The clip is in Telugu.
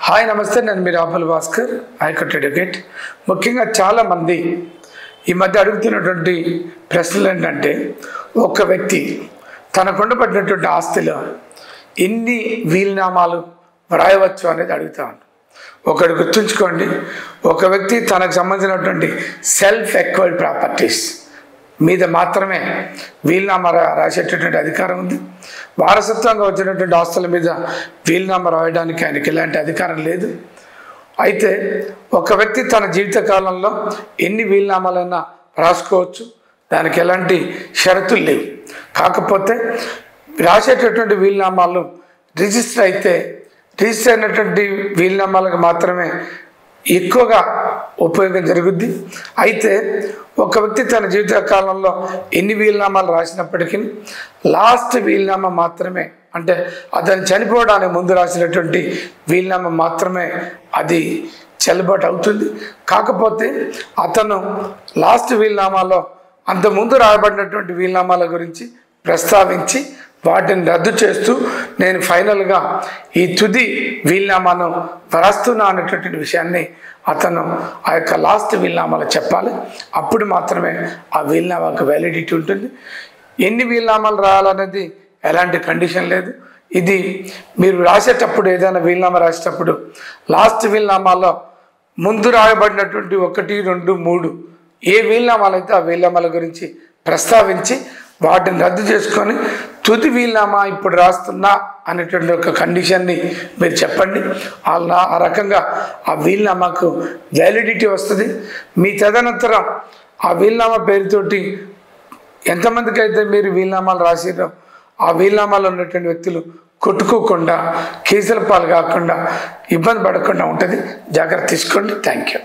హాయ్ నమస్తే, నేను మీ రాహుల్ భాస్కర్, హైకోర్టు అడ్వకేట్. ముఖ్యంగా చాలామంది ఈ మధ్య అడుగుతున్నటువంటి ప్రశ్నలు ఏంటంటే, ఒక వ్యక్తి తనకుండబడినటువంటి ఆస్తిలో ఎన్ని వీలునామాలు వ్రాయవచ్చు అనేది అడుగుతాను. ఒకటి గుర్తుంచుకోండి, ఒక వ్యక్తి తనకు సంబంధించినటువంటి సెల్ఫ్ ఎక్వైర్డ్ ప్రాపర్టీస్ మీద మాత్రమే వీలునామా రాసేటటువంటి అధికారం ఉంది. వారసత్వంగా వచ్చినటువంటి ఆస్తుల మీద వీలునామా రాయడానికి ఆయనకి ఎలాంటి అధికారం లేదు. అయితే ఒక వ్యక్తి తన జీవిత కాలంలో ఎన్ని వీలునామాలైనా రాసుకోవచ్చు, దానికి ఎలాంటి షరతులు లేవు. కాకపోతే రాసేటటువంటి వీలునామాలు రిజిస్టర్ అయినటువంటి వీలునామాలకు మాత్రమే ఎక్కువగా ఉపయోగం జరుగుద్ది. అయితే ఒక వ్యక్తి తన జీవిత కాలంలో ఎన్ని వీలునామాలు రాసినప్పటికీ లాస్ట్ వీలునామా మాత్రమే, అంటే అతను చనిపోవడానికి ముందు రాసినటువంటి వీలునామా మాత్రమే అది చెల్లుబాటు అవుతుంది. కాకపోతే అతను లాస్ట్ వీలునామాలో అంతకుముందు రాయబడినటువంటి వీలునామాల గురించి ప్రస్తావించి వాటిని రద్దు చేస్తూ నేను ఫైనల్గా ఈ తుది వీలునామాను వ్రాస్తున్నా అనేటటువంటి విషయాన్ని అతను ఆ యొక్క లాస్ట్ వీలునామాలో చెప్పాలి. అప్పుడు మాత్రమే ఆ వీలునామాకు వ్యాలిడిటీ ఉంటుంది. ఎన్ని వీలునామాలు రాయాలనేది ఎలాంటి కండిషన్ లేదు. ఇది మీరు రాసేటప్పుడు, ఏదైనా వీలునామా రాసేటప్పుడు లాస్ట్ వీలునామాలో ముందు రాయబడినటువంటి 1, 2, 3 ఏ వీలునామాలు అయితే ఆ వీలునామాల గురించి ప్రస్తావించి వాటిని రద్దు చేసుకొని తుది వీలునామా ఇప్పుడు రాస్తున్నా అనేటువంటి ఒక కండిషన్ని మీరు చెప్పండి. ఆ రకంగా ఆ వీలునామాకు వ్యాలిడిటీ వస్తుంది. మీ తదనంతరం ఆ వీలునామా పేరుతోటి ఎంతమందికి అయితే మీరు వీలునామాలు రాసిరో ఆ వీలునామాలో ఉన్నటువంటి వ్యక్తులు కొట్టుకోకుండా, కేసుల పాలు కాకుండా, ఇబ్బంది పడకుండా ఉంటుంది. జాగ్రత్త తీసుకోండి. Thank you.